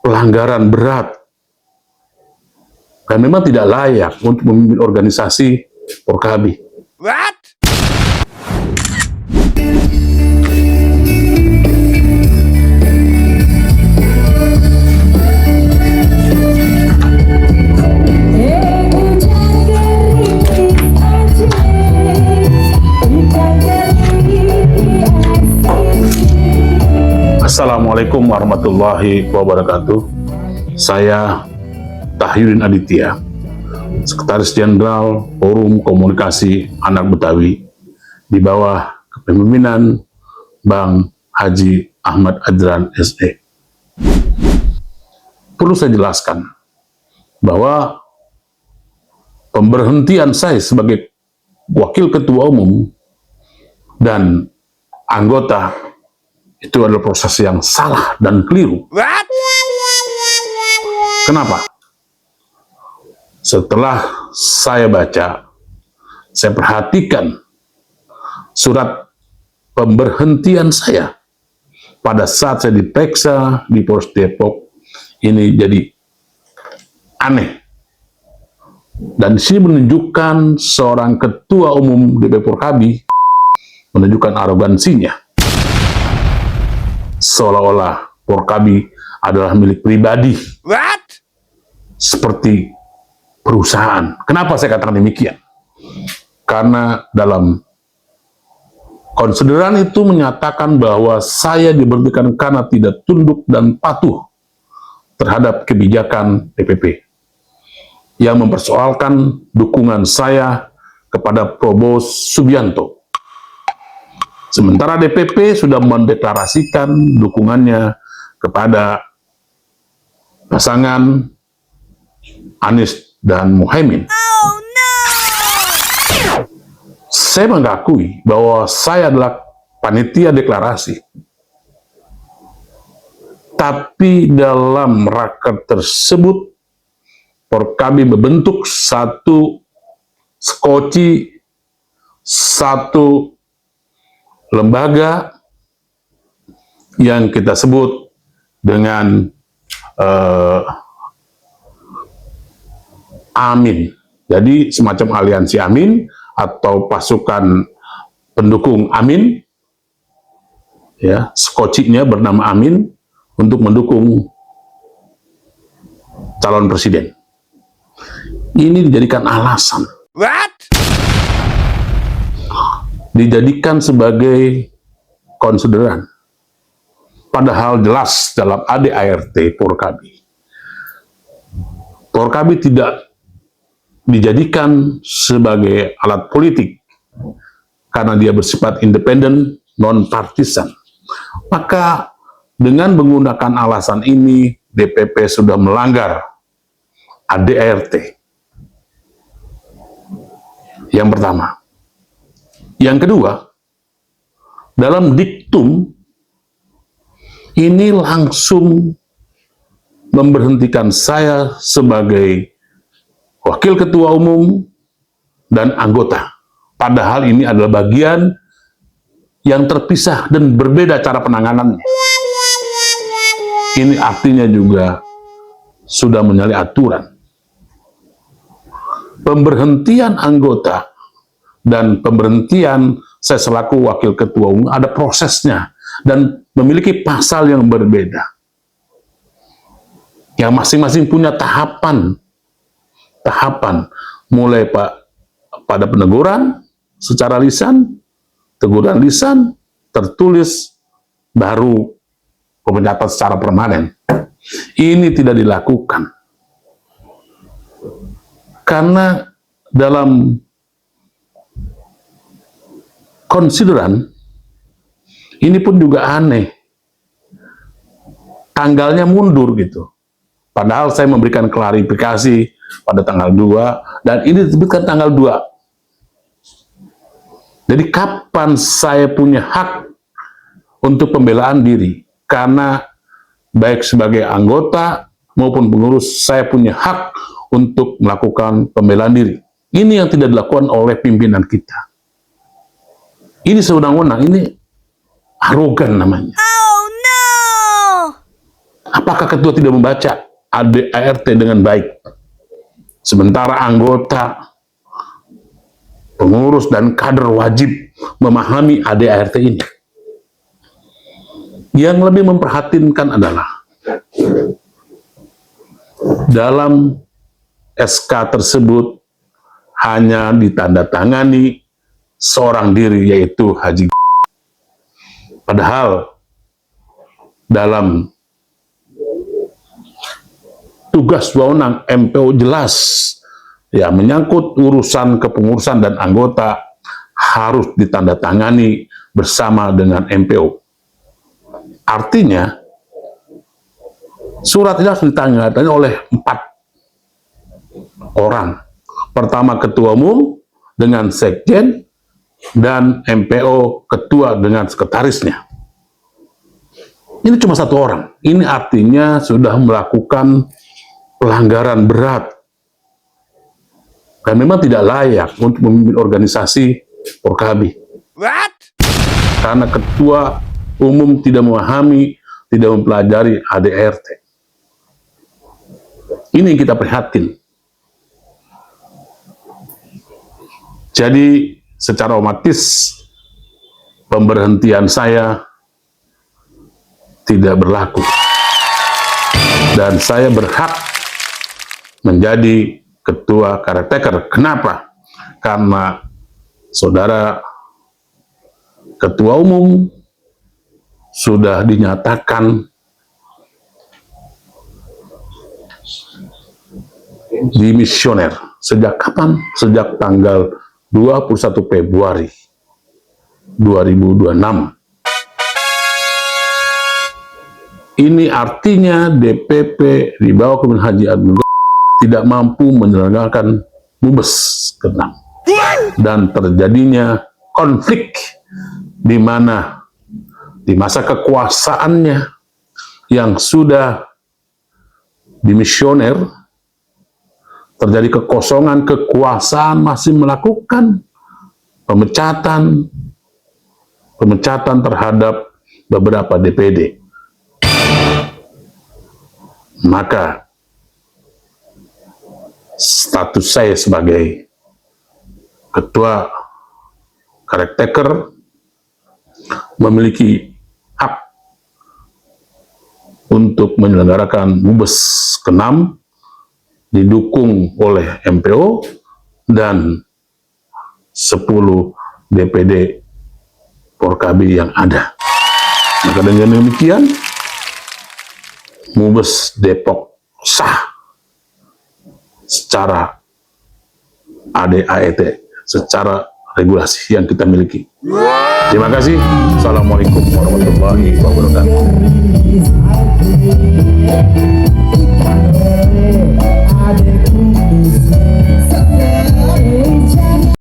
pelanggaran berat dan memang tidak layak untuk memimpin organisasi Porkabi. What? Assalamualaikum warahmatullahi wabarakatuh. Saya Tahyudin Aditya, Sekretaris Jenderal Forum Komunikasi Anak Betawi di bawah kepemimpinan Bang Haji Ahmad Adran SE. Perlu saya jelaskan bahwa pemberhentian saya sebagai Wakil Ketua Umum dan anggota itu adalah proses yang salah dan keliru. What? Kenapa? Setelah saya baca, saya perhatikan surat pemberhentian saya pada saat saya diperiksa di Polres Depok, ini jadi aneh. Dan di sini menunjukkan seorang ketua umum DP Porkabi menunjukkan arogansinya, seolah-olah Porkabi adalah milik pribadi. What? Seperti perusahaan. Kenapa saya katakan demikian? Karena dalam konsideran itu menyatakan bahwa saya diberhentikan karena tidak tunduk dan patuh terhadap kebijakan DPP yang mempersoalkan dukungan saya kepada Prabowo Subianto. Sementara DPP sudah mendeklarasikan dukungannya kepada pasangan Anies dan Muhaimin. Oh no! Saya mengakui bahwa saya adalah panitia deklarasi. Tapi dalam raker tersebut, Porkabi membentuk satu skoci, satu lembaga yang kita sebut dengan Amin. Jadi semacam aliansi Amin atau pasukan pendukung Amin, ya, skocinya bernama Amin untuk mendukung calon presiden. Ini dijadikan alasan. What? Dijadikan sebagai konsideran. Padahal jelas dalam ADART Porkabi, Porkabi tidak dijadikan sebagai alat politik karena dia bersifat independen, non-partisan. Maka dengan menggunakan alasan ini, DPP sudah melanggar ADART. Yang pertama. Yang kedua, dalam diktum ini langsung memberhentikan saya sebagai Wakil Ketua Umum dan anggota. Padahal ini adalah bagian yang terpisah dan berbeda cara penanganannya. Ini artinya juga sudah menyalahi aturan. Pemberhentian anggota dan pemberhentian saya selaku Wakil Ketua Umum ada prosesnya dan memiliki pasal yang berbeda. Yang masing-masing punya tahapan mulai pada peneguran secara lisan, teguran lisan, tertulis, baru pemecatan secara permanen. Ini tidak dilakukan karena dalam konsideran ini pun juga aneh, tanggalnya mundur gitu. Padahal saya memberikan klarifikasi pada tanggal 2, dan ini disebutkan tanggal 2. Jadi kapan saya punya hak untuk pembelaan diri? Karena baik sebagai anggota maupun pengurus, saya punya hak untuk melakukan pembelaan diri. Ini yang tidak dilakukan oleh pimpinan kita. Ini sewenang-wenang, ini arogan namanya. Oh no! Apakah ketua tidak membaca ADART dengan baik? Sementara anggota, pengurus, dan kader wajib memahami ADART ini. Yang lebih memprihatinkan adalah dalam SK tersebut hanya ditandatangani seorang diri, yaitu Haji. Padahal dalam tugas wewenang MPO jelas, ya, menyangkut urusan kepengurusan dan anggota harus ditandatangani bersama dengan MPO. Artinya, surat ini harus ditandatangani oleh 4 orang. Pertama ketua umum dengan sekjen, dan MPO ketua dengan sekretarisnya. Ini cuma 1 orang. Ini artinya sudah melakukan pelanggaran berat. Dan memang tidak layak untuk memimpin organisasi Porkabi. Karena ketua umum tidak memahami, tidak mempelajari ADART. Ini yang kita prihatin. Jadi secara otomatis pemberhentian saya tidak berlaku. Dan saya berhak menjadi ketua caretaker. Kenapa? Karena saudara ketua umum sudah dinyatakan dimisioner. Sejak kapan? Sejak tanggal 21 Februari 2026. Ini artinya DPP di bawah Kementerian Haji Abdul tidak mampu menyelenggarakan Mubes ke-6. Dan terjadinya konflik di mana di masa kekuasaannya yang sudah dimisioner, terjadi kekosongan kekuasaan, masih melakukan pemecatan terhadap beberapa DPD. Maka status saya sebagai ketua caretaker memiliki hak untuk menyelenggarakan Mubes ke-6 didukung oleh MPO dan 10 DPD Porkabi yang ada. Maka dengan demikian Mubes Depok sah secara ADART, secara regulasi yang kita miliki. Terima kasih. Assalamualaikum warahmatullahi wabarakatuh.